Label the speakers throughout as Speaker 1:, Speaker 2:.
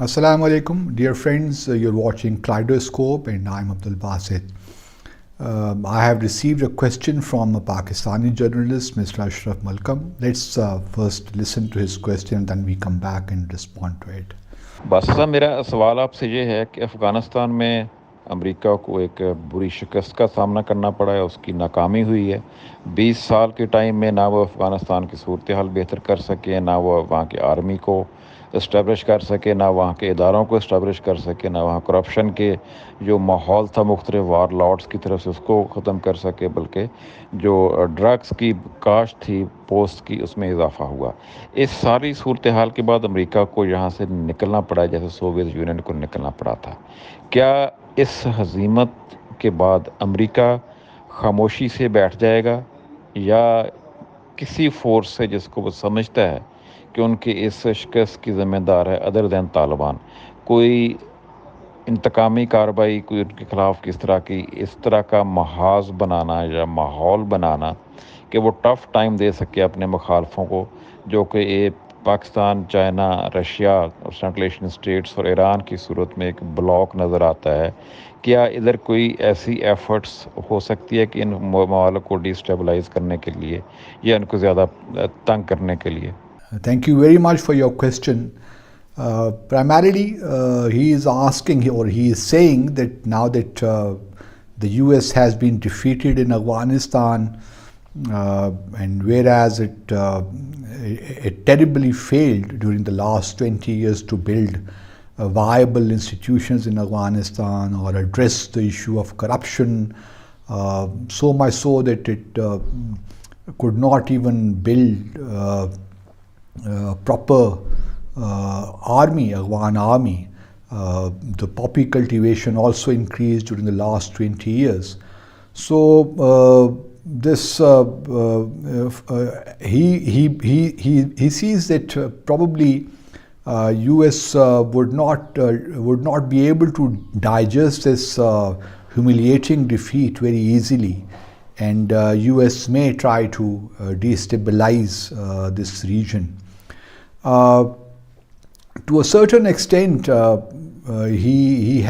Speaker 1: Assalamu alaikum, dear friends. You're watching Kaleidoscope, and I'm Abdul Basit. I have received a question from a Pakistani journalist, Mr. Ashraf Malkam. Let's first listen to his question, and then we come back and respond to it.
Speaker 2: Basit साहब, मेरा सवाल आपसे ये है कि अफ़गानिस्तान में America को एक बुरी शिकस्त का सामना करना पड़ा है, उसकी नाकामी हुई है। 20 साल के टाइम में ना वो अफ़गानिस्तान की सूरत हाल बेहतर कर सके, ना वो वहाँ की आर्मी को इस्टेब्लिश कर सके, ना वहाँ के इदारों को इस्टेब्लिश कर सके, ना वहाँ करप्शन के जो माहौल था मुख्तलिफ वार लॉर्ड्स की तरफ से उसको ख़त्म कर सके, बल्कि जो ड्रग्स की काश्त थी पोस्ट की उसमें इजाफा हुआ। इस सारी सूरत हाल के बाद अमेरिका को यहाँ से निकलना पड़ा जैसे सोवियत यूनियन को निकलना पड़ा था। क्या इस हज़ीमत के बाद अमेरिका खामोशी से बैठ जाएगा या किसी फोर्स से जिसको वो समझता है कि उनकी इस शिकस्त की ज़िम्मेदार है अदर दैन तालिबान, कोई इंतकामी कार्रवाई, कोई उनके ख़िलाफ़ किस तरह की इस तरह का महाज बनाना या माहौल बनाना कि वो टफ़ टाइम दे सके अपने मुखालफों को, जो कि ये पाकिस्तान, चाइना, रशिया और सेंट्रल एशियन स्टेट्स और ईरान की सूरत में एक ब्लॉक नज़र आता है। क्या इधर कोई ऐसी एफ़र्ट्स हो सकती है कि इन ममालिक को डिस्टेबलाइज़ करने के लिए या इनको ज़्यादा तंग करने के लिए?
Speaker 1: Thank you very much for your question. Primarily, he is asking, or he is saying, that now that the US has been defeated in Afghanistan, and whereas it terribly failed during the last 20 years to build viable institutions in Afghanistan or address the issue of corruption, so much so that it could not even build proper army, Afghan army. The poppy cultivation also increased during the last 20 years. So this he sees that probably US would not be able to digest this humiliating defeat very easily, and US may try to destabilize this region. To a certain extent, he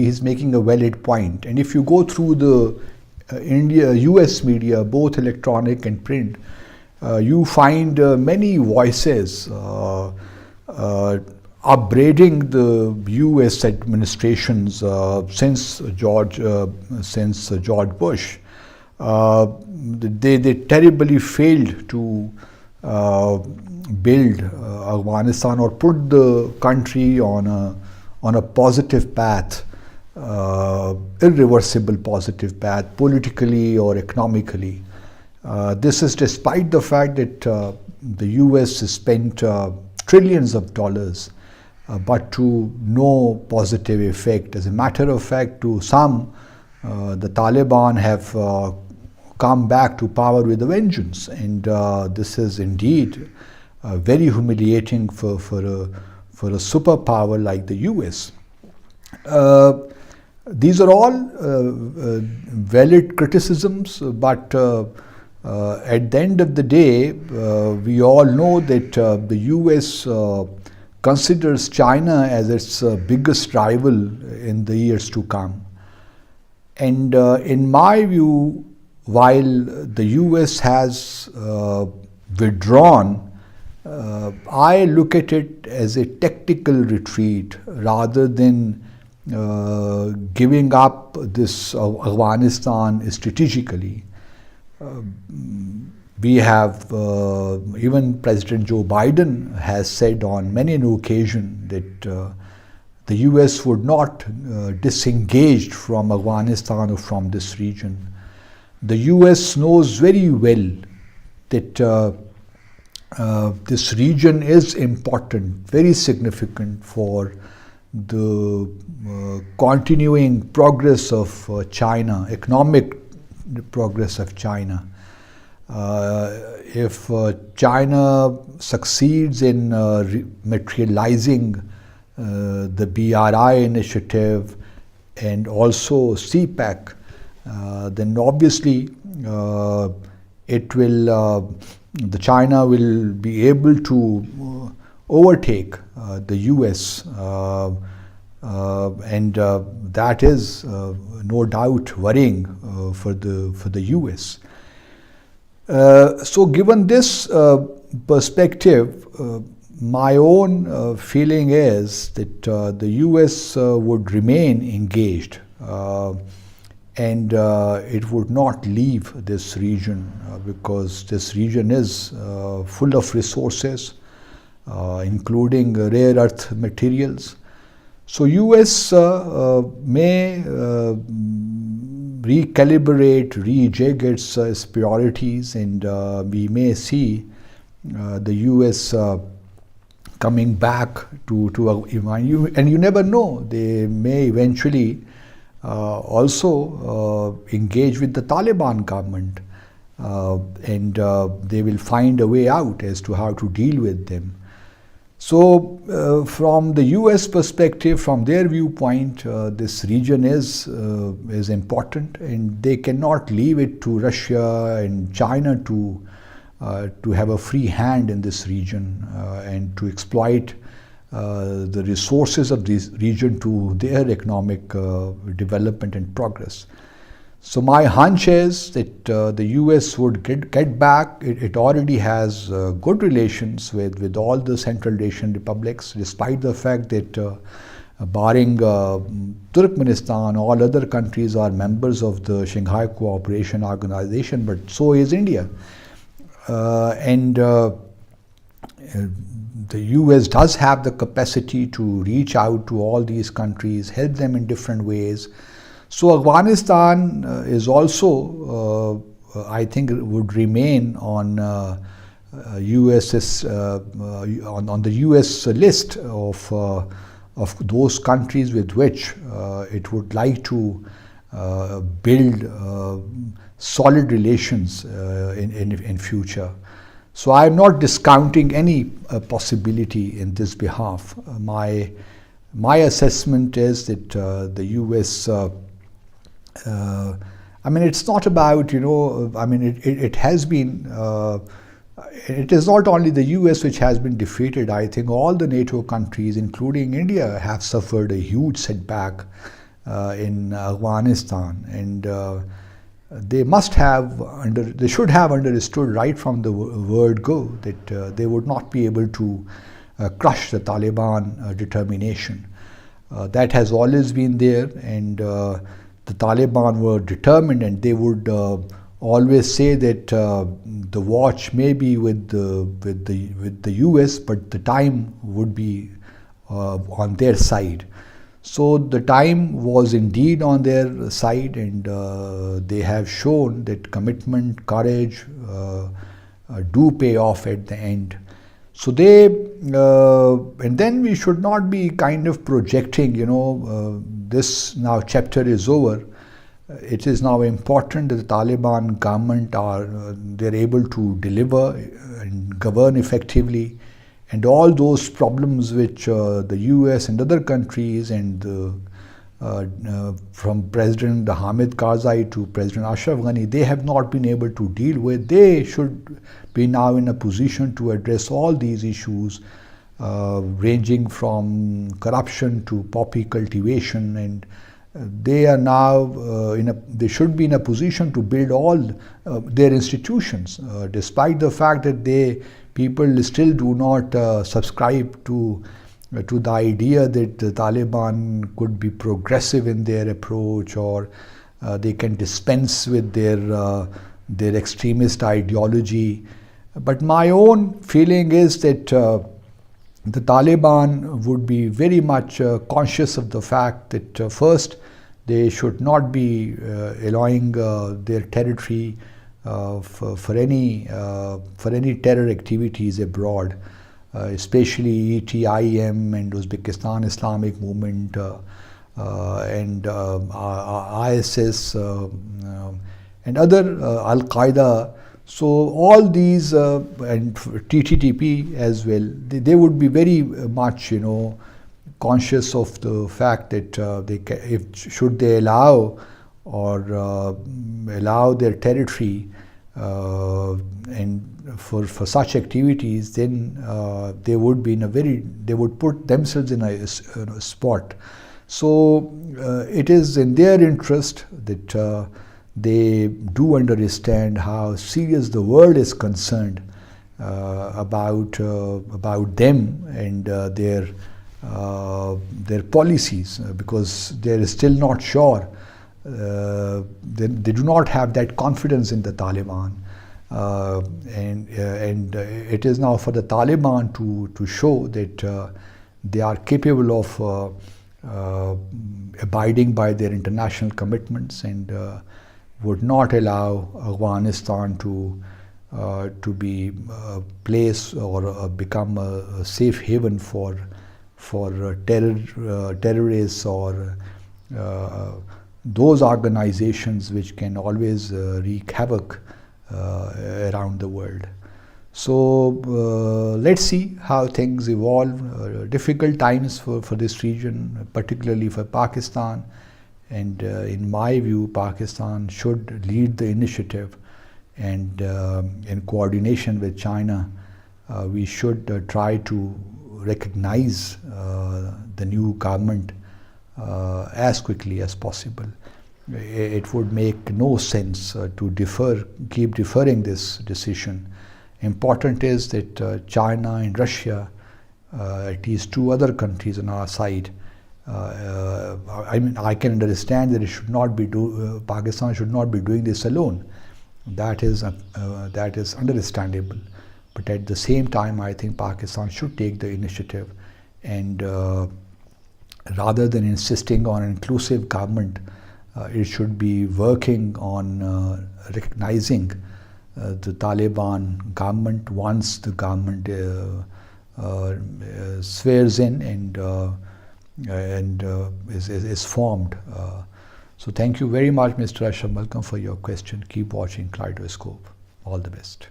Speaker 1: is making a valid point, and if you go through the US media, both electronic and print, you find many voices upbraiding the US administrations since George Bush. They terribly failed to build Afghanistan or put the country on a positive path, irreversible positive path, politically or economically. This is despite the fact that the US has spent trillions of dollars, but to no positive effect. As a matter of fact, to some, the Taliban have come back to power with a vengeance, and this is indeed very humiliating for a superpower like the US. These are all valid criticisms, but at the end of the day, we all know that the US considers China as its biggest rival in the years to come. And in my view, while the US has withdrawn, I look at it as a tactical retreat rather than giving up this Afghanistan strategically. We have, even President Joe Biden has said on many an occasion that the US would not disengage from Afghanistan or from this region. The US knows very well that this region is important, very significant for the continuing progress of China, economic progress of China. If China succeeds in materializing the BRI initiative and also CPEC, then obviously China will be able to overtake the US, and that is no doubt worrying for the US. So given this perspective, my own feeling is that the US would remain engaged, and it would not leave this region, because this region is full of resources, including rare earth materials. So US may recalibrate, rejig its priorities, and we may see the US coming back to and you never know, they may eventually also engage with the Taliban government, and they will find a way out as to how to deal with them. So from the US perspective, from their viewpoint, this region is important, and they cannot leave it to Russia and China to have a free hand in this region and to exploit the resources of this region to their economic development and progress. So my hunch is that the US would get back. It already has good relations with all the Central Asian republics, despite the fact that barring Turkmenistan, all other countries are members of the Shanghai Cooperation Organization, but so is India. And the US does have the capacity to reach out to all these countries, help them in different ways. So Afghanistan is also, I think, would remain on US's on the US list of those countries with which it would like to build solid relations in future. So I am not discounting any possibility in this behalf. My assessment is that the US, I mean, it's not about, I mean, it has been, it is not only the US which has been defeated. I think all the NATO countries, including India, have suffered a huge setback in Afghanistan, and they should have understood right from the word go that they would not be able to crush the Taliban determination. That has always been there, and the Taliban were determined, and they would always say that the watch may be with the US, but the time would be on their side. So the time was indeed on their side, and they have shown that commitment, courage do pay off at the end. So they, and then we should not be kind of projecting, this now chapter is over. It is now important that the Taliban government they're able to deliver and govern effectively. And all those problems which the US and other countries and from President Hamid Karzai to President Ashraf Ghani, they have not been able to deal with, they should be now in a position to address all these issues, ranging from corruption to poppy cultivation, and they are now they should be in a position to build all their institutions, despite the fact that people still do not subscribe to the idea that the Taliban could be progressive in their approach, or they can dispense with their extremist ideology. But my own feeling is that the Taliban would be very much conscious of the fact that first, they should not be allowing their territory for any terror activities abroad, especially ETIM and Uzbekistan Islamic Movement and ISIS and other Al-Qaeda. So all these and TTP as well, they would be very much conscious of the fact that should they allow or allow their territory and for such activities, then they would be they would put themselves in a spot. So it is in their interest that they do understand how serious the world is concerned about them and their policies, because they are still not sure. They do not have that confidence in the Taliban, and it is now for the Taliban to show that they are capable of abiding by their international commitments and would not allow Afghanistan to be a place or become a safe haven for terrorists or those organizations which can always wreak havoc around the world. So let's see how things evolve. Difficult times for this region, particularly for Pakistan, and in my view, Pakistan should lead the initiative, and in coordination with China, we should try to recognize the new government as quickly as possible. It would make no sense to keep deferring this decision. Important is that China and Russia, at least two other countries on our side, I can understand that it should not be Pakistan should not be doing this alone. That is understandable. But at the same time, I think Pakistan should take the initiative, and rather than insisting on an inclusive government, it should be working on recognizing the Taliban government once the government swears in and is formed. So thank you very much, Mr. Ashraf Malcolm, for your question. Keep watching Kaleidoscope. All the best.